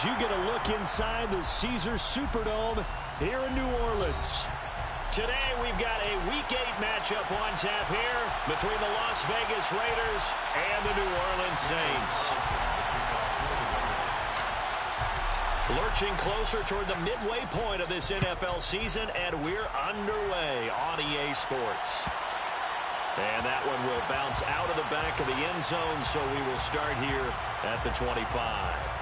as you get a look inside the Caesars Superdome here in New Orleans. Today we've got a Week 8 matchup on tap here between the Las Vegas Raiders and the New Orleans Saints. Lurching closer toward the midway point of this NFL season, and we're underway on EA Sports. And that one will bounce out of the back of the end zone, so we will start here at the 25.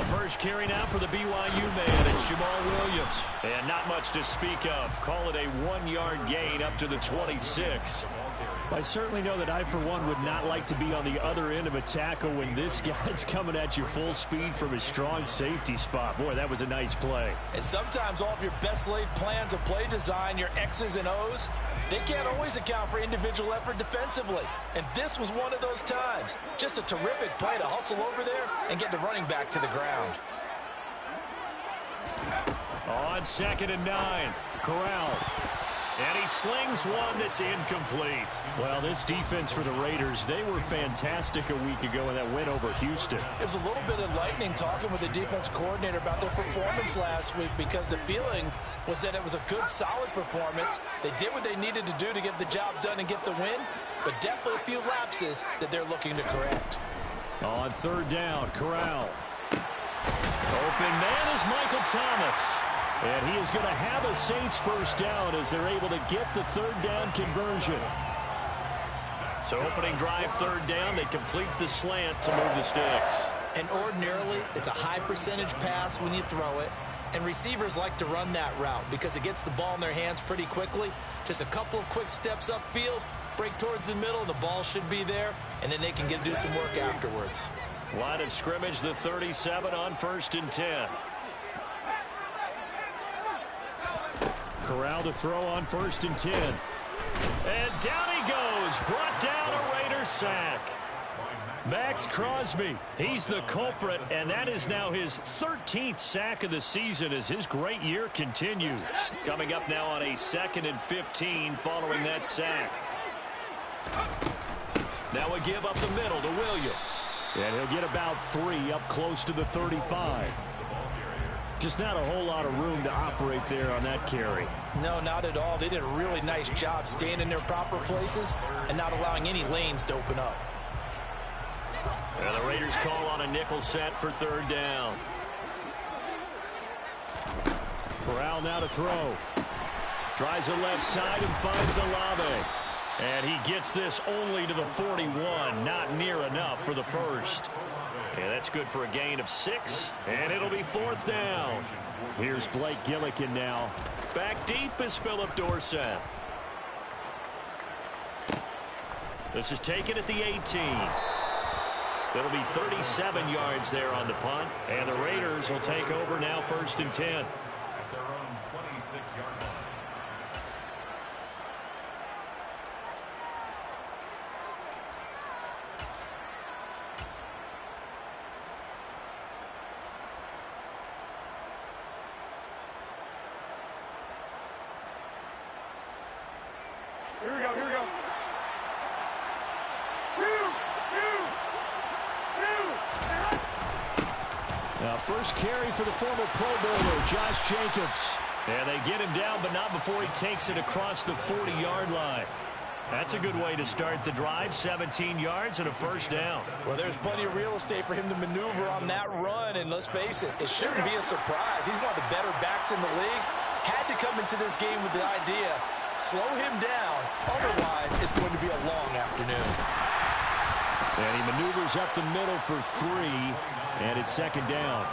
First carry now for the BYU man. It's Jamal Williams. And not much to speak of. Call it a 1-yard gain up to the 26. I certainly know that I, for one, would not like to be on the other end of a tackle when this guy's coming at you full speed from his strong safety spot. Boy, that was a nice play. And sometimes all of your best laid plans of play design, your X's and O's, they can't always account for individual effort defensively. And this was one of those times. Just a terrific play to hustle over there and get the running back to the ground. On 2nd and 9, Corral. And he slings one that's incomplete. Well, this defense for the Raiders, they were fantastic a week ago in that win over Houston. It was a little bit enlightening talking with the defense coordinator about their performance last week, because the feeling was that it was a good, solid performance. They did what they needed to do to get the job done and get the win, but definitely a few lapses that they're looking to correct. On 3rd down, Corral. Open man is Michael Thomas. And he is going to have a Saints first down as they're able to get the 3rd down conversion. So opening drive 3rd down, they complete the slant to move the sticks. And ordinarily, it's a high percentage pass when you throw it. And receivers like to run that route because it gets the ball in their hands pretty quickly. Just a couple of quick steps upfield, break towards the middle, the ball should be there, and then they can do some work afterwards. Line of scrimmage, the 37 on 1st and 10. Corral to throw on 1st and 10. And down he goes. Brought down a Raider sack. Maxx Crosby, he's the culprit, and that is now his 13th sack of the season as his great year continues. Coming up now on a 2nd and 15 following that sack. Now a give up the middle to Williams. And he'll get about 3 up close to the 35. Just not a whole lot of room to operate there on that carry. No, not at all. They did a really nice job staying in their proper places and not allowing any lanes to open up. And the Raiders call on a nickel set for 3rd down. Corral now to throw. Tries the left side and finds Olave. And he gets this only to the 41. Not near enough for the first. Yeah, that's good for a gain of 6, and it'll be 4th down. Here's Blake Gillikin now. Back deep is Philip Dorsett. This is taken at the 18. It'll be 37 yards there on the punt, and the Raiders will take over now 1st and 10. Their own 26-yard line. Here we go, here we go. Now, first carry for the former Pro Bowler, Josh Jacobs. And they get him down, but not before he takes it across the 40-yard line. That's a good way to start the drive, 17 yards and a first down. Well, there's plenty of real estate for him to maneuver on that run, and let's face it, it shouldn't be a surprise. He's one of the better backs in the league, had to come into this game with the idea, slow him down, otherwise it's going to be a long afternoon. And he maneuvers up the middle for 3, and it's second down.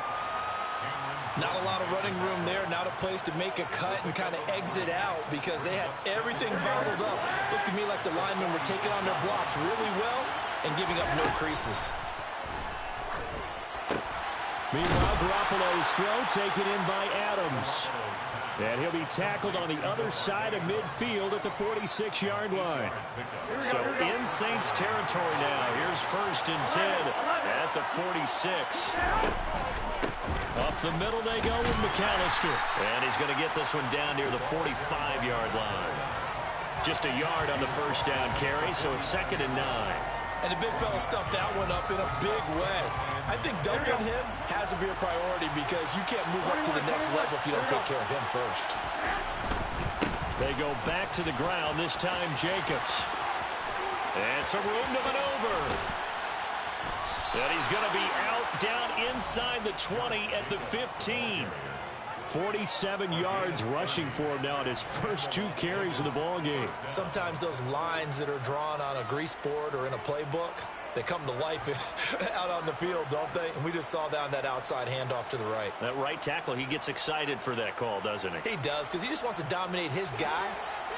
Not a lot of running room there, not a place to make a cut and kind of exit out because they had everything bottled up. Looked to me like the linemen were taking on their blocks really well and giving up no creases. Meanwhile, Garoppolo's throw taken in by Adams. And he'll be tackled on the other side of midfield at the 46-yard line. So in Saints territory now. Here's 1st and 10 at the 46. Up the middle they go with McAllister. And he's going to get this one down near the 45-yard line. Just a yard on the first down carry, so it's 2nd and 9. And the big fella stuffed that one up in a big way. I think doubling him has to be a priority because you can't move up to the next level if you don't take care of him first. They go back to the ground, this time Jacobs. And some room to maneuver. And he's going to be out down inside the 20 at the 15. 47 yards rushing for him now at his first 2 carries of the ball game. Sometimes those lines that are drawn on a grease board or in a playbook, they come to life out on the field, don't they? And we just saw down that outside handoff to the right. That right tackle, he gets excited for that call, doesn't he? He does, because he just wants to dominate his guy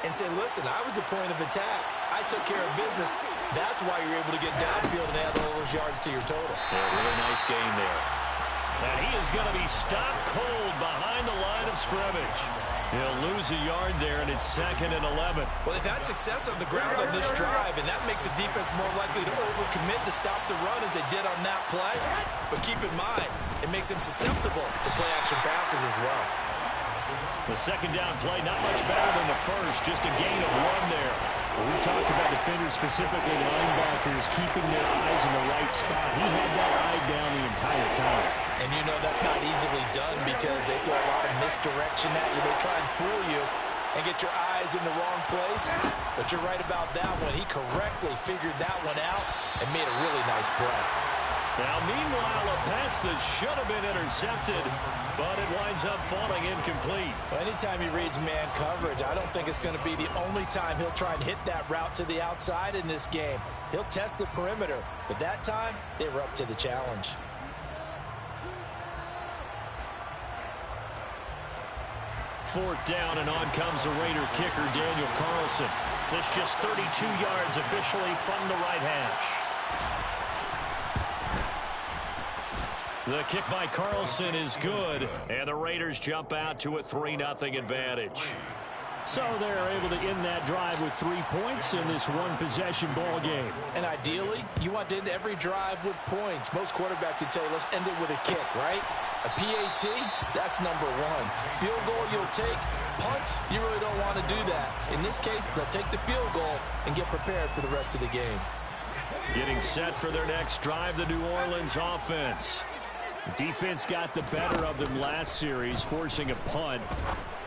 and say, listen, I was the point of attack. I took care of business. That's why you're able to get downfield and add all those yards to your total. Yeah, really nice game there. And he is going to be stopped cold behind the line of scrimmage. He'll lose a yard there, and it's 2nd and 11. Well, they've had success on the ground on this drive, and that makes the defense more likely to overcommit to stop the run as they did on that play. But keep in mind, it makes them susceptible to play-action passes as well. The second down play, not much better than the first, just a gain of 1 there. When we talk about defenders, specifically linebackers, keeping their eyes in the right spot, he had that eye down the entire time. And you know that's not easily done because they throw a lot of misdirection at you. They try and fool you and get your eyes in the wrong place. But you're right about that one. He correctly figured that one out and made a really nice play. Now, meanwhile, a pass that should have been intercepted, but it winds up falling incomplete. Well, anytime he reads man coverage, I don't think it's going to be the only time he'll try and hit that route to the outside in this game. He'll test the perimeter, but that time, they were up to the challenge. Fourth down, and on comes the Raider kicker, Daniel Carlson. This just 32 yards officially from the right hash. The kick by Carlson is good, and the Raiders jump out to a 3-0 advantage. So they're able to end that drive with 3 points in this one-possession ball game. And ideally, you want to end every drive with points. Most quarterbacks would tell you, let's end it with a kick, right? A PAT, that's number 1. Field goal you'll take. Punts, you really don't want to do that. In this case, they'll take the field goal and get prepared for the rest of the game. Getting set for their next drive, the New Orleans offense. Defense got the better of them last series, forcing a punt.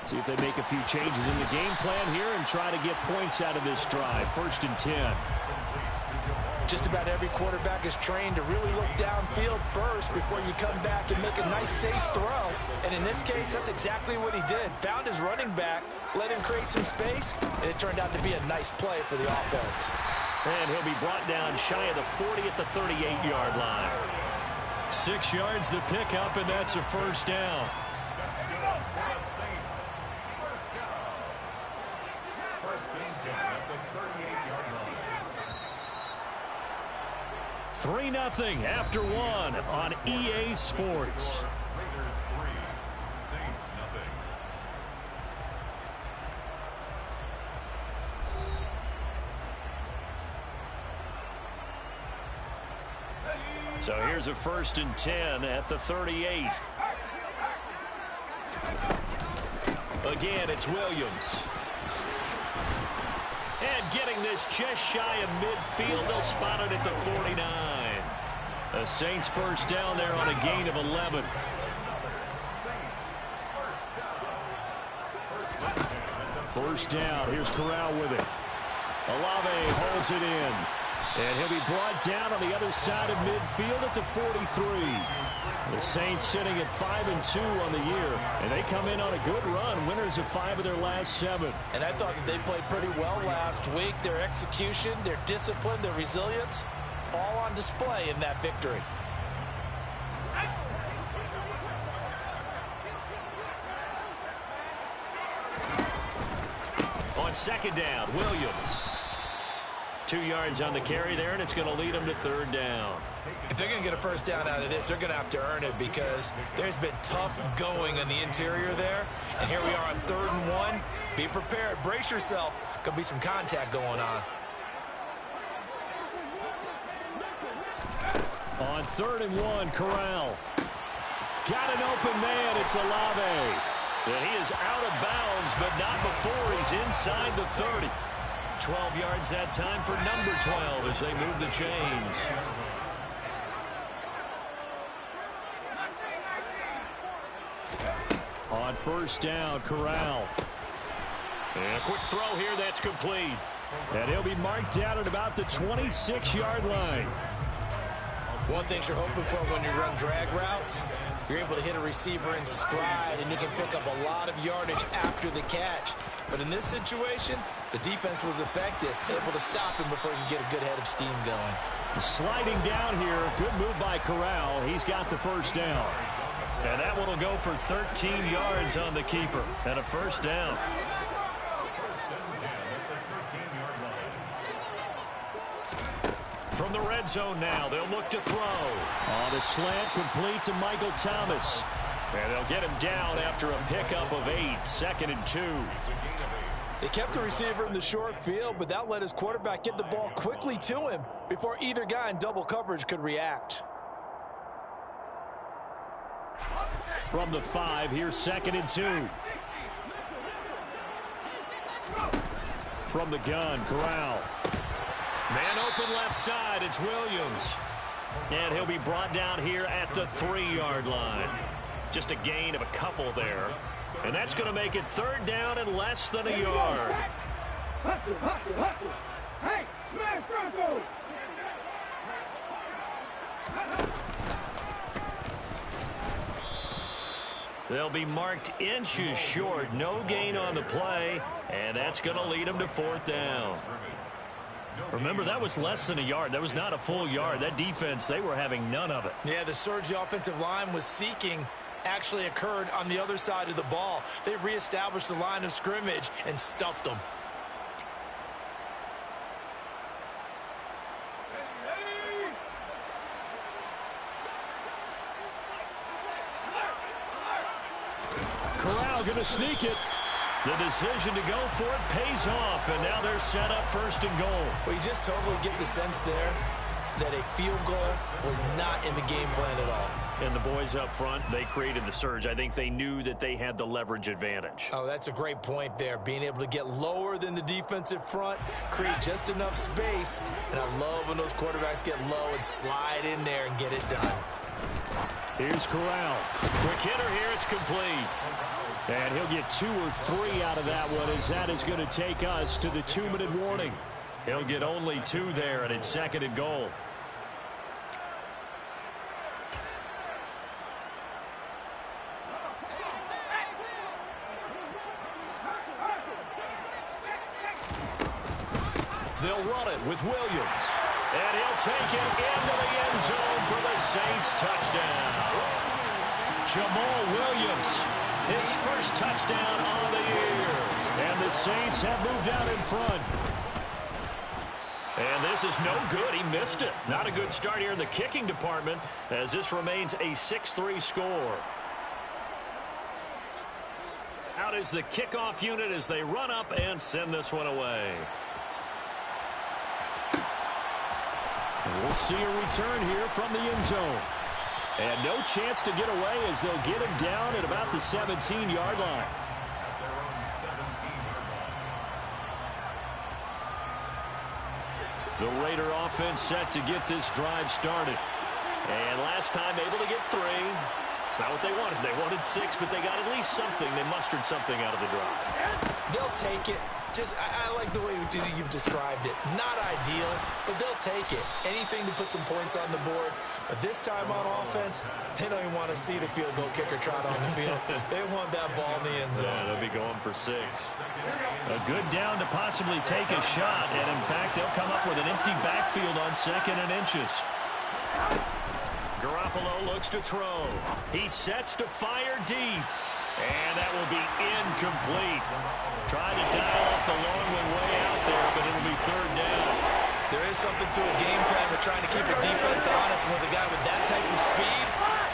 See if they make a few changes in the game plan here and try to get points out of this drive. 1st and 10. Just about every quarterback is trained to really look downfield first before you come back and make a nice, safe throw. And in this case, that's exactly what he did. Found his running back, let him create some space, and it turned out to be a nice play for the offense. And he'll be brought down shy of the 40 at the 38-yard line. 6 yards the pickup, and that's a first down. That's good for the Saints. First down. 1st and 10 at the 38-yard line. 3-0 after 1 on EA Sports. Raiders 3, Saints nothing. So here's a 1st and 10 at the 38. Again, it's Williams. And getting this just shy of midfield, they'll spot it at the 49. The Saints first down there on a gain of 11. First down. Here's Corral with it. Olave holds it in. And he'll be brought down on the other side of midfield at the 43. The Saints sitting at 5-2 on the year, and they come in on a good run, winners of 5 of their last 7. And I thought that they played pretty well last week. Their execution, their discipline, their resilience, all on display in that victory. On second down, Williams. 2 yards on the carry there, and it's going to lead them to third down. If they're going to get a first down out of this, they're going to have to earn it because there's been tough going on the interior there. And here we are on 3rd and 1. Be prepared. Brace yourself. Could be some contact going on. On 3rd and 1, Corral. Got an open man. It's Olave. And he is out of bounds, but not before he's inside the 30. 12 yards that time for number 12 as they move the chains. On 1st down, Corral. And a quick throw here that's complete. And he'll be marked down at about the 26-yard line. One thing you're hoping for when you run drag routes, you're able to hit a receiver in stride, and you can pick up a lot of yardage after the catch. But in this situation, the defense was effective, able to stop him before he could get a good head of steam going. Sliding down here, good move by Corral. He's got the 1st down. And that one will go for 13 yards on the keeper and a 1st down. From the red zone now, they'll look to throw. On a slant, complete to Michael Thomas. And they'll get him down after a pickup of 8, 2nd and 2. They kept the receiver in the short field, but that let his quarterback get the ball quickly to him before either guy in double coverage could react. From the 5, here's 2nd and 2. From the gun, Corral. Man open left side, it's Williams. And he'll be brought down here at the 3-yard line. Just a gain of a couple there. And that's going to make it 3rd down and less than a yard. Hey, smash Bronco! They'll be marked inches short. No gain on the play. And that's going to lead them to 4th down. Remember, that was less than a yard. That was not a full yard. That defense, they were having none of it. Yeah, the surge the offensive line was seeking actually occurred on the other side of the ball. They reestablished the line of scrimmage and stuffed them. Corral going to sneak it. The decision to go for it pays off, and now they're set up 1st and goal. Well, you just totally get the sense there that a field goal was not in the game plan at all. And the boys up front, they created the surge. I think they knew that they had the leverage advantage. Oh, that's a great point there. Being able to get lower than the defensive front, create just enough space. And I love when those quarterbacks get low and slide in there and get it done. Here's Corral. Quick hitter here, it's complete. And he'll get 2 or 3 out of that one, as that is going to take us to the 2-minute warning. He'll get only 2 there, and it's 2nd and goal. They'll run it with Williams. And he'll take it into the end zone for the Saints touchdown. Jamal Williams, his 1st touchdown on the year. And the Saints have moved out in front. And this is no good. He missed it. Not a good start here in the kicking department, as this remains a 6-3 score. Out is the kickoff unit as they run up and send this one away. We'll see a return here from the end zone. And no chance to get away as they'll get him down at about the 17-yard line. The Raider offense set to get this drive started. And last time able to get 3. It's not what they wanted. They wanted 6, but they got at least something. They mustered something out of the drive. They'll take it. I like the way you've described it. Not ideal, but they'll take it. Anything to put some points on the board. But this time on offense, they don't even want to see the field goal kicker trot on the field. They want that ball in the end zone. Yeah, they'll be going for 6. A good down to possibly take a shot, and in fact, they'll come up with an empty backfield on 2nd and inches. Garoppolo looks to throw. He sets to fire deep. And that will be incomplete. Trying to dial up the long way out there, but it'll be 3rd down. There is something to a game plan with trying to keep a defense honest. With a guy with that type of speed,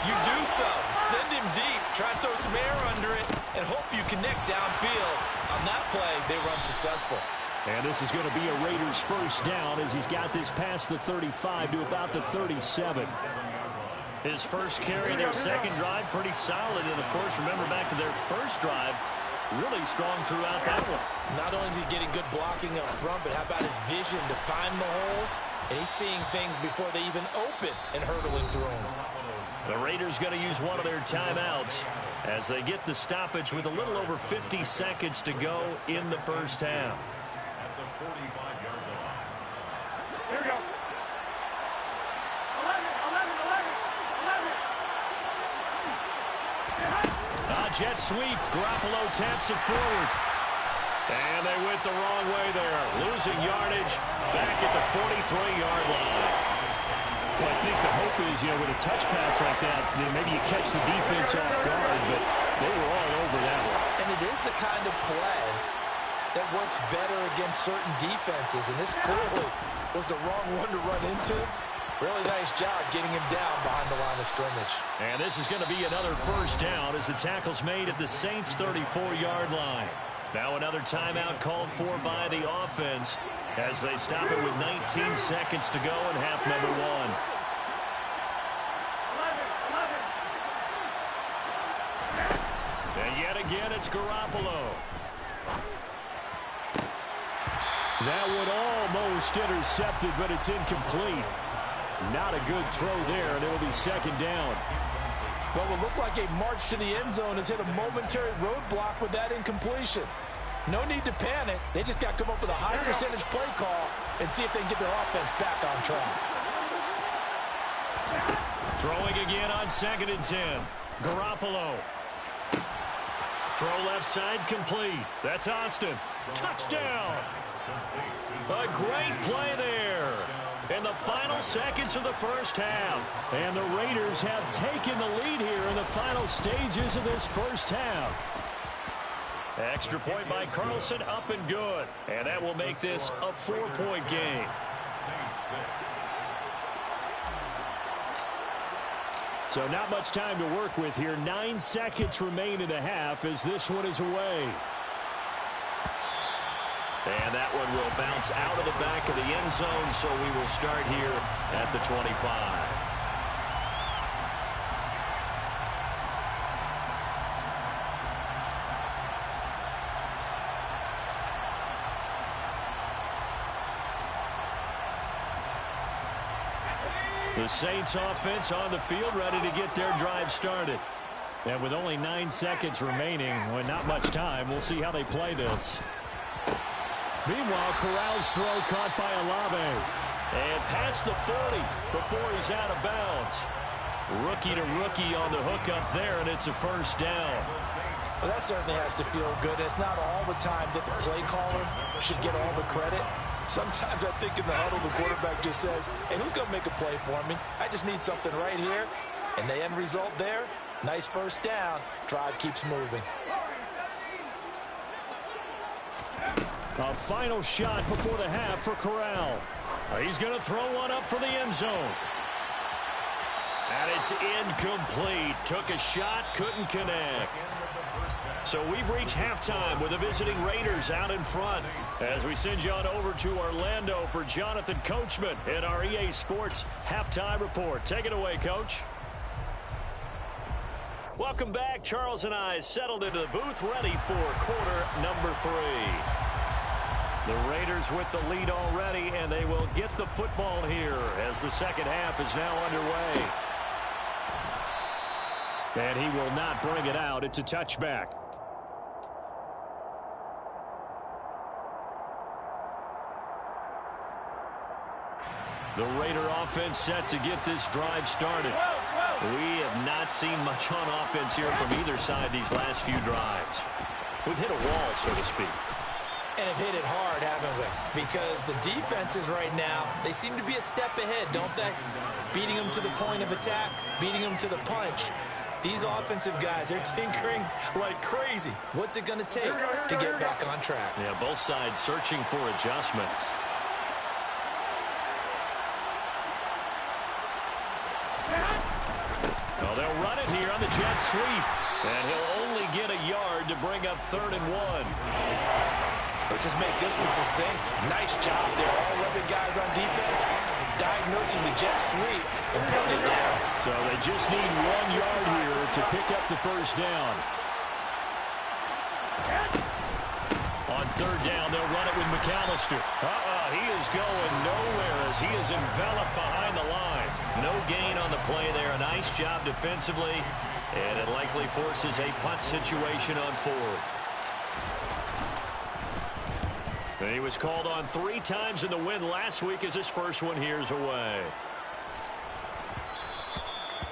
you do so. Send him deep. Try and throw some air under it and hope you connect downfield. On that play, they run successful. And this is going to be a Raiders 1st down as he's got this past the 35 to about the 37. His first carry, their 2nd drive, pretty solid. And, of course, remember back to their 1st drive, really strong throughout that one. Not only is he getting good blocking up front, but how about his vision to find the holes? And he's seeing things before they even open and hurdling through them. The Raiders going to use one of their timeouts as they get the stoppage with a little over 50 seconds to go in the 1st half. At the 45-yard line. Here we go. 11. Jet sweep. Garoppolo taps it forward. And they went the wrong way there. Losing yardage back at the 43-yard line. Well, I think the hope is, with a touch pass like that, maybe you catch the defense off guard, but they were all over that one. And it is the kind of play that works better against certain defenses, and this clearly was the wrong one to run into. Really nice job getting him down behind the line of scrimmage. And this is going to be another 1st down as the tackle's made at the Saints' 34-yard line. Now another timeout called for by the offense as they stop it with 19 seconds to go in half number 1. 11. And yet again, it's Garoppolo. That one almost intercepted, but it's incomplete. Not a good throw there, and it will be 2nd down. What will look like a march to the end zone has hit a momentary roadblock with that incompletion. No need to panic. They just got to come up with a high percentage play call and see if they can get their offense back on track. Throwing again on 2nd and 10. Garoppolo. Throw left side complete. That's Austin. Touchdown. A great play there. In the final seconds of the 1st half. And the Raiders have taken the lead here in the final stages of this 1st half. Extra point by Carlson, up and good. And that will make this a 4-point game. Saints 6. So not much time to work with here. 9 seconds remain in the half as this one is away. And that one will bounce out of the back of the end zone, so we will start here at the 25. The Saints offense on the field, ready to get their drive started. And with only 9 seconds remaining, well, not much time, we'll see how they play this. Meanwhile, Corral's throw caught by Olave. And past the 40 before he's out of bounds. Rookie to rookie on the hook up there, and it's a 1st down. Well, that certainly has to feel good. It's not all the time that the play caller should get all the credit. Sometimes I think in the huddle, the quarterback just says, hey, who's going to make a play for me? I just need something right here. And the end result there, nice 1st down. Drive keeps moving. A final shot before the half for Corral. He's going to throw one up for the end zone. And it's incomplete. Took a shot, couldn't connect. So we've reached halftime with the visiting Raiders out in front. As we send you on over to Orlando for Jonathan Coachman in our EA Sports Halftime Report. Take it away, Coach. Welcome back. Charles and I settled into the booth, ready for quarter number 3. The Raiders with the lead already, and they will get the football here as the 2nd half is now underway. And he will not bring it out. It's a touchback. The Raider offense set to get this drive started. We have not seen much on offense here from either side these last few drives. We've hit a wall, so to speak. And have hit it hard, haven't we? Because the defenses right now, they seem to be a step ahead, don't they? Beating them to the point of attack, beating them to the punch. These offensive guys, they're tinkering like crazy. What's it going to take to get back on track? Yeah, both sides searching for adjustments. Well, they'll run it here on the jet sweep. And he'll only get a yard to bring up 3rd and 1. Let's just make this one succinct. Nice job there. All 11 guys on defense diagnosing the jet sweep and putting it down. So they just need 1 yard here to pick up the first down. On 3rd down, they'll run it with McAllister. He is going nowhere as he is enveloped behind the line. No gain on the play there. A nice job defensively, and it likely forces a punt situation on 4th. And he was called on 3 times in the win last week as his first one here's away.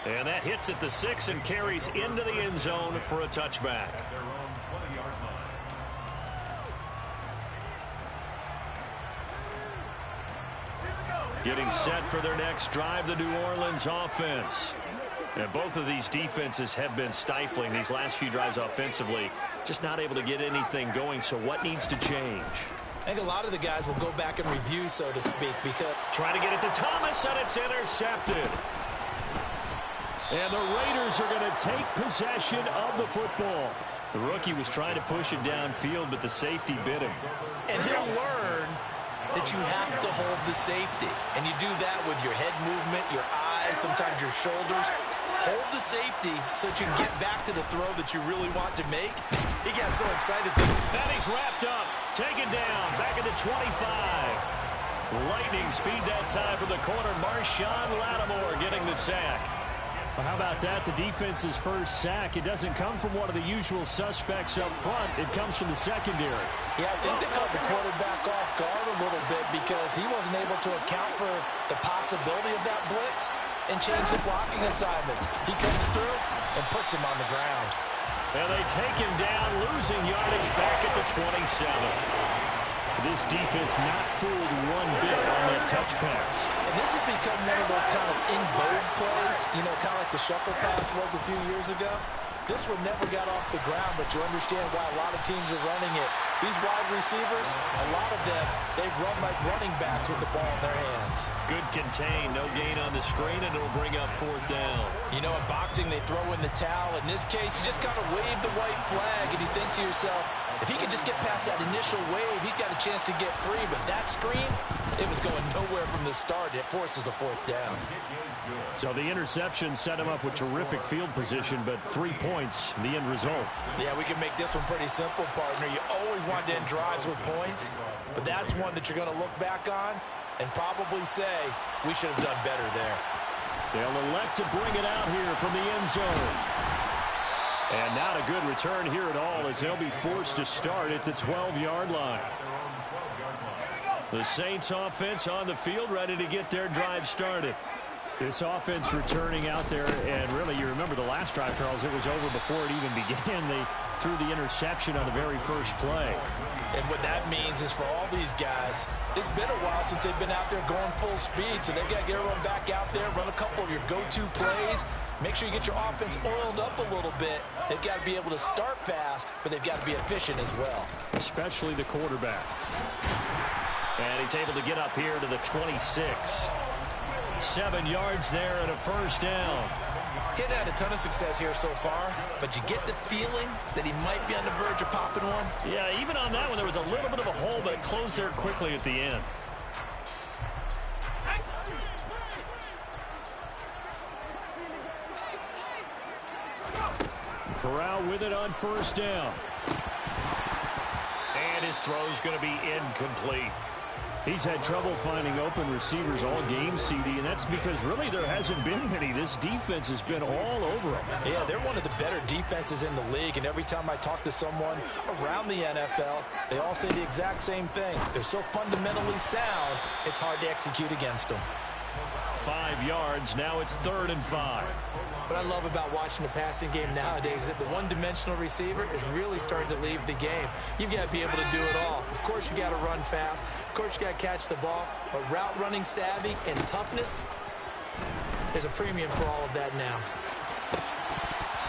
And that hits at the 6 and carries into the end zone for a touchback. At their own 20-yard line. Getting set for their next drive, the New Orleans offense. And both of these defenses have been stifling these last few drives offensively. Just not able to get anything going, so what needs to change? I think a lot of the guys will go back and review, so to speak, because... Trying to get it to Thomas, and it's intercepted. And the Raiders are going to take possession of the football. The rookie was trying to push it downfield, but the safety bit him. And he'll learn that you have to hold the safety. And you do that with your head movement, your eyes, sometimes your shoulders. Hold the safety so that you can get back to the throw that you really want to make. He got so excited. And he's wrapped up, taken down, back at the 25. Lightning speed that time for the corner. Marshawn Lattimore getting the sack. Well, how about that? The defense's first sack. It doesn't come from one of the usual suspects up front. It comes from the secondary. Yeah, I think they caught the quarterback off guard a little bit because he wasn't able to account for the possibility of that blitz and change the blocking assignments. He comes through and puts him on the ground. And they take him down, losing yardage back at the 27. This defense not fooled one bit on that touch pass. And this has become one of those kind of in vogue plays, you know, kind of like the shuffle pass was a few years ago. This one never got off the ground, but you understand why a lot of teams are running it. These wide receivers, a lot of them, they've run like running backs with the ball in their hands. Good contain, no gain on the screen, and it'll bring up 4th down. You know, in boxing, they throw in the towel. In this case, you just kind of wave the white flag, and you think to yourself, if he could just get past that initial wave, he's got a chance to get free. But that screen, it was going nowhere from the start. It forces a 4th down. So the interception set him up with terrific field position, but 3 points, the end result. Yeah, we can make this one pretty simple, partner. You always want to end drives with points, but that's one that you're going to look back on and probably say, we should have done better there. They'll elect to bring it out here from the end zone. And not a good return here at all as they'll be forced to start at the 12-yard line. The Saints offense on the field ready to get their drive started. This offense returning out there, and really, you remember the last drive, Charles, it was over before it even began. They threw the interception on the very first play. And what that means is for all these guys, it's been a while since they've been out there going full speed, so they've got to get everyone back out there, run a couple of your go-to plays, make sure you get your offense oiled up a little bit. They've got to be able to start fast, but they've got to be efficient as well. Especially the quarterback. And he's able to get up here to the 26. 7 yards there and a first down. He hadn't had a ton of success here so far, but you get the feeling that he might be on the verge of popping one. Yeah, even on that one, there was a little bit of a hole, but it closed there quickly at the end. Corral with it on first down. And his throw's going to be incomplete. He's had trouble finding open receivers all game, CD, and that's because really there hasn't been many. This defense has been all over them. Yeah, they're one of the better defenses in the league, and every time I talk to someone around the NFL, they all say the exact same thing. They're so fundamentally sound, it's hard to execute against them. 5 yards. Now it's 3rd and 5. What I love about watching the passing game nowadays is that the one-dimensional receiver is really starting to leave the game. You've got to be able to do it all. Of course, you got to run fast. Of course, you got to catch the ball. But route running savvy and toughness, there's a premium for all of that now.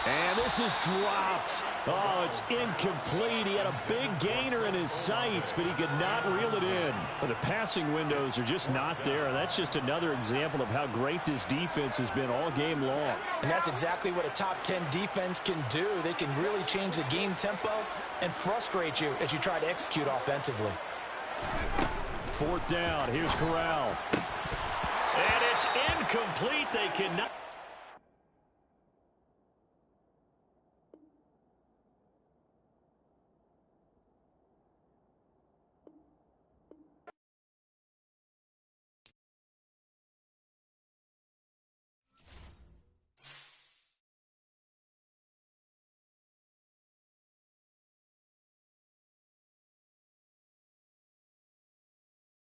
And this is dropped. Oh, it's incomplete. He had a big gainer in his sights, but he could not reel it in. But the passing windows are just not there. That's just another example of how great this defense has been all game long. And that's exactly what a top 10 defense can do. They can really change the game tempo and frustrate you as you try to execute offensively. 4th down. Here's Corral. And it's incomplete. They cannot.